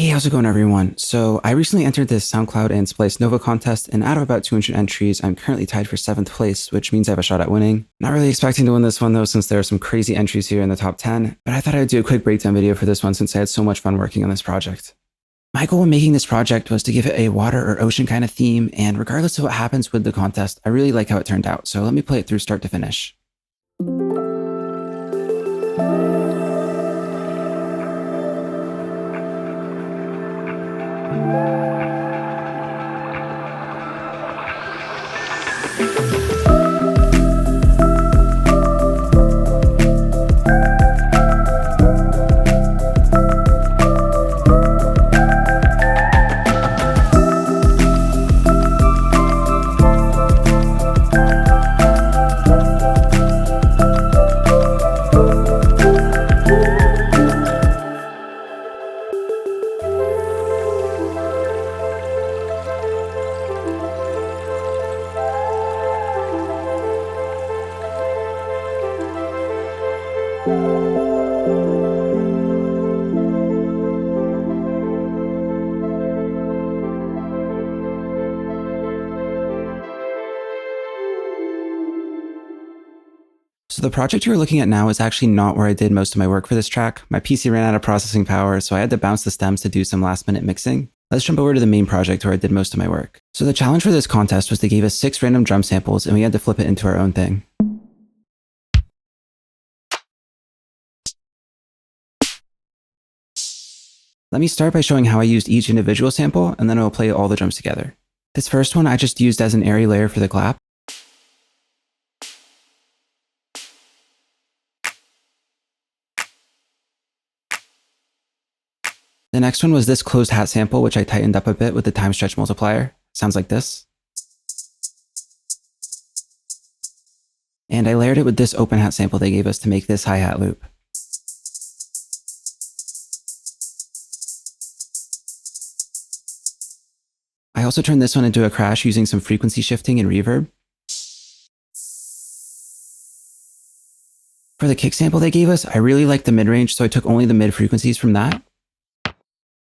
Hey, how's it going, everyone? So I recently entered this Soundcloud and Splice Nova contest, and out of about 200 entries, I'm currently tied for 7th place, which means I have a shot at winning. Not really expecting to win this one though, since there are some crazy entries here in the top 10, but I thought I'd do a quick breakdown video for this one since I had so much fun working on this project. My goal in making this project was to give it a water or ocean kind of theme, and regardless of what happens with the contest, I really like how it turned out, so let me play it through start to finish. So the project you're looking at now is actually not where I did most of my work for this track. My PC ran out of processing power, so I had to bounce the stems to do some last minute mixing. Let's jump over to the main project where I did most of my work. So the challenge for this contest was they gave us 6 random drum samples and we had to flip it into our own thing. Let me start by showing how I used each individual sample, and then I will play all the drums together. This first one I just used as an airy layer for the clap. The next one was this closed hat sample, which I tightened up a bit with the time stretch multiplier. Sounds like this. And I layered it with this open hat sample they gave us to make this hi-hat loop. I also turned this one into a crash using some frequency shifting and reverb. For the kick sample they gave us, I really liked the mid-range, so I took only the mid frequencies from that.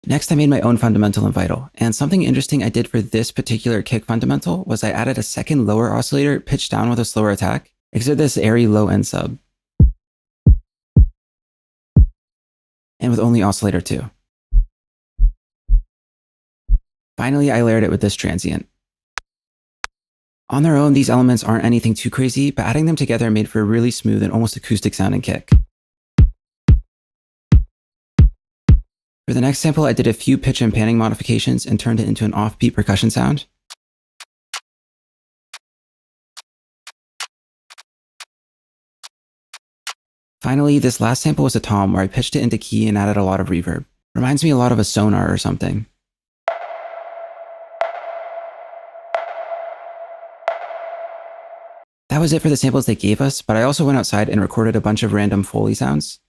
Next, I made my own fundamental and vital, and something interesting I did for this particular kick fundamental was I added a second lower oscillator pitched down with a slower attack, except this airy low end sub. And with only oscillator 2. Finally, I layered it with this transient. On their own, these elements aren't anything too crazy, but adding them together made for a really smooth and almost acoustic sounding kick. For the next sample, I did a few pitch and panning modifications and turned it into an offbeat percussion sound. Finally, this last sample was a tom where I pitched it into key and added a lot of reverb. Reminds me a lot of a sonar or something. That was it for the samples they gave us, but I also went outside and recorded a bunch of random Foley sounds.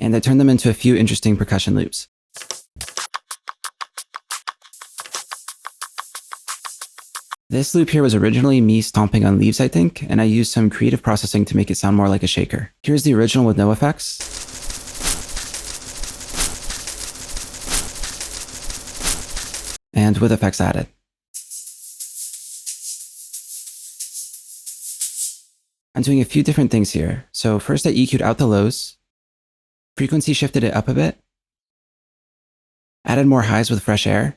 And I turned them into a few interesting percussion loops. This loop here was originally me stomping on leaves, I think, and I used some creative processing to make it sound more like a shaker. Here's the original with no effects. And with effects added. I'm doing a few different things here. So first I EQ'd out the lows. Frequency shifted it up a bit. Added more highs with fresh air.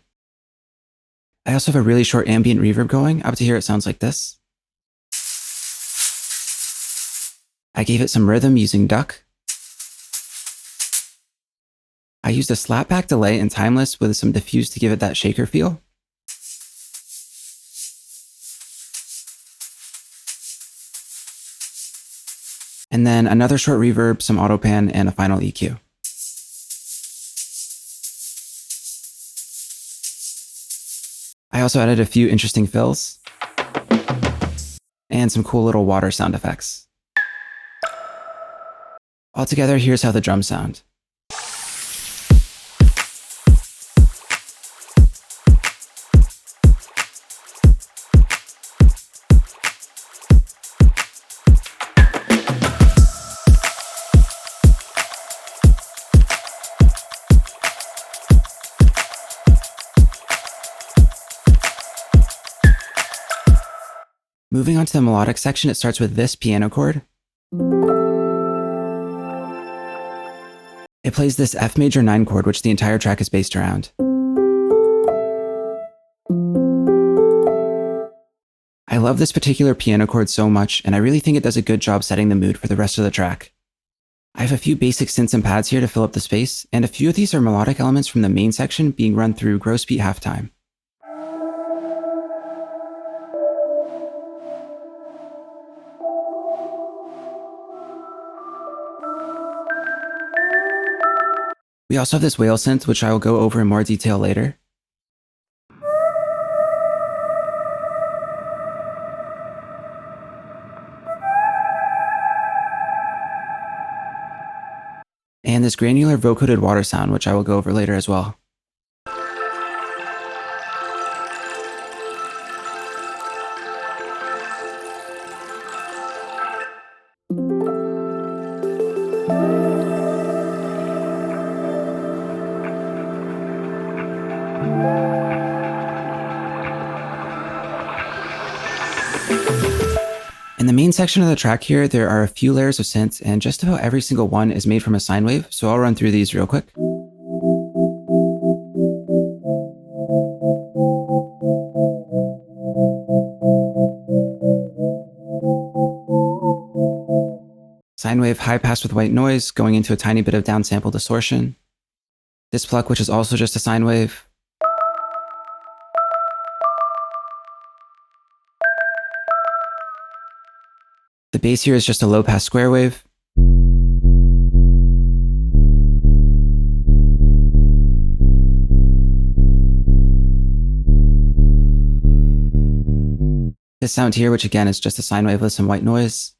I also have a really short ambient reverb going. Up to here it sounds like this. I gave it some rhythm using duck. I used a slapback delay and timeless with some diffuse to give it that shaker feel. And then another short reverb, some auto pan, and a final EQ. I also added a few interesting fills and some cool little water sound effects. Altogether, here's how the drums sound. Moving on to the melodic section, it starts with this piano chord. It plays this F major 9 chord, which the entire track is based around. I love this particular piano chord so much, and I really think it does a good job setting the mood for the rest of the track. I have a few basic synths and pads here to fill up the space, and a few of these are melodic elements from the main section being run through gross beat halftime. We also have this whale synth, which I will go over in more detail later. And this granular vocoded water sound, which I will go over later as well. In the main section of the track here, there are a few layers of synths, and just about every single one is made from a sine wave, so I'll run through these real quick. Sine wave high pass with white noise, going into a tiny bit of downsample distortion. This pluck, which is also just a sine wave. The bass here is just a low-pass square wave. This sound here, which again is just a sine wave with some white noise.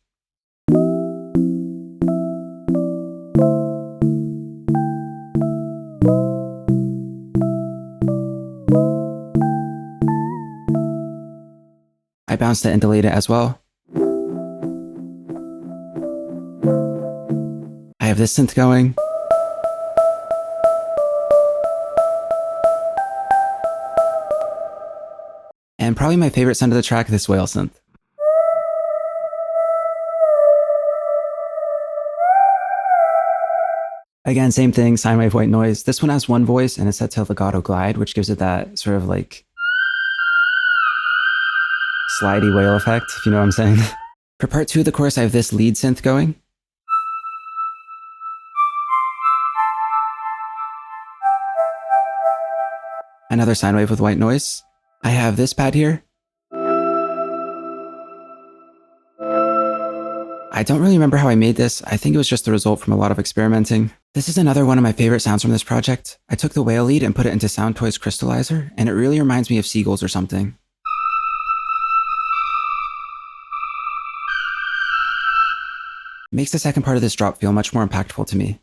I bounced it and delayed it as well. I have this synth going. And probably my favorite sound of the track, this whale synth. Again, same thing, sine wave white noise. This one has one voice and it's set to legato glide, which gives it that sort of like slidey whale effect, if you know what I'm saying. For part 2 of the chorus, I have this lead synth going. Another sine wave with white noise. I have this pad here. I don't really remember how I made this. I think it was just the result from a lot of experimenting. This is another one of my favorite sounds from this project. I took the whale lead and put it into Soundtoys Crystallizer, and it really reminds me of seagulls or something. It makes the second part of this drop feel much more impactful to me.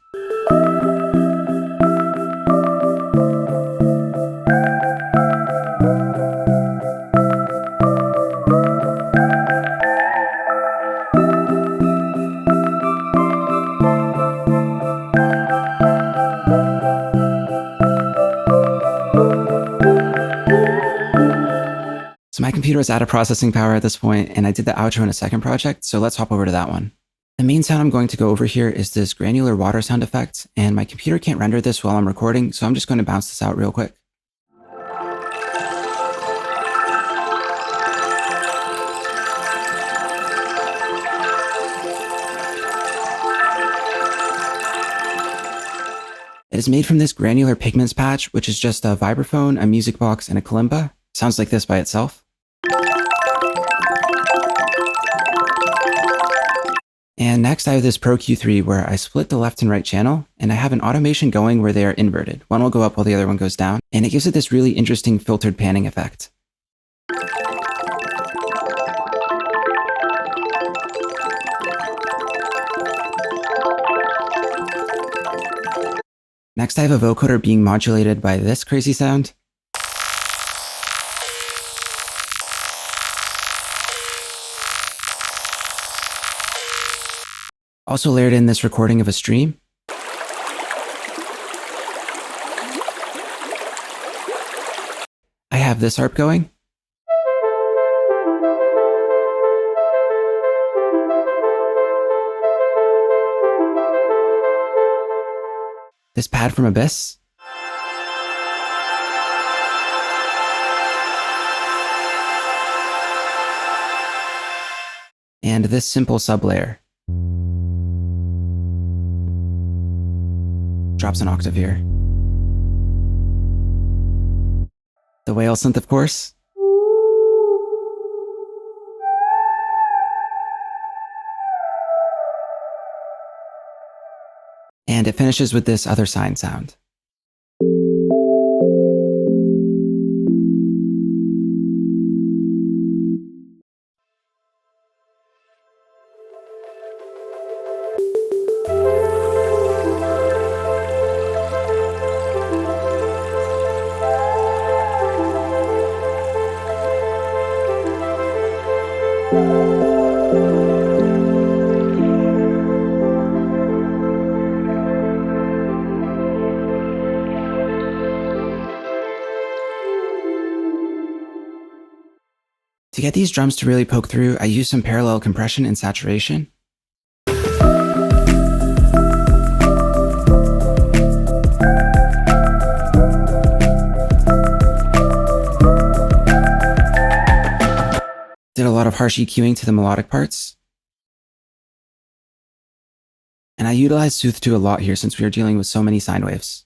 So my computer is out of processing power at this point, and I did the outro in a second project, so let's hop over to that one. The main sound I'm going to go over here is this granular water sound effect, and my computer can't render this while I'm recording, so I'm just going to bounce this out real quick. It is made from this granular pigments patch, which is just a vibraphone, a music box, and a kalimba. Sounds like this by itself. And next I have this Pro Q3 where I split the left and right channel, and I have an automation going where they are inverted. One will go up while the other one goes down, and it gives it this really interesting filtered panning effect. Next I have a vocoder being modulated by this crazy sound. Also layered in this recording of a stream. I have this harp going. this pad from Abyss, and this simple sublayer. Drops an octave here. The whale synth, of course. And it finishes with this other sine sound. To get these drums to really poke through, I use some parallel compression and saturation. Did a lot of harsh EQing to the melodic parts. And I utilized Sooth 2 a lot here since we were dealing with so many sine waves.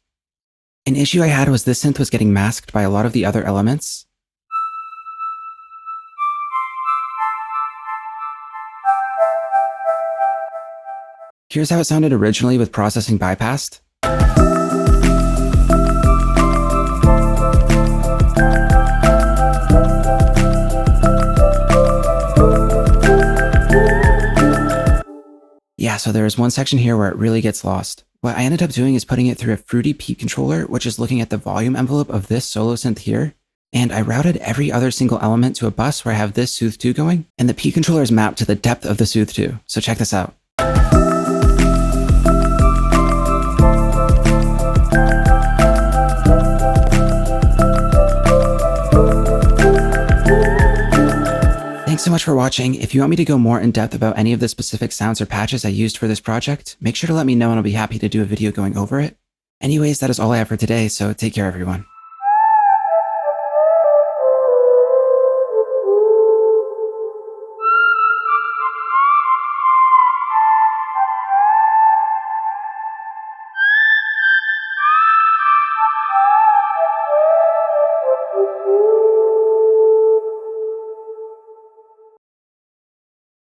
An issue I had was this synth was getting masked by a lot of the other elements. Here's how it sounded originally with processing bypassed. Yeah, so there's one section here where it really gets lost. What I ended up doing is putting it through a fruity peak controller, which is looking at the volume envelope of this solo synth here. And I routed every other single element to a bus where I have this Sooth 2 going, and the peak controller is mapped to the depth of the Sooth 2. So check this out. Thanks so much for watching. If you want me to go more in depth about any of the specific sounds or patches I used for this project, make sure to let me know and I'll be happy to do a video going over it. Anyways, that is all I have for today, so take care everyone.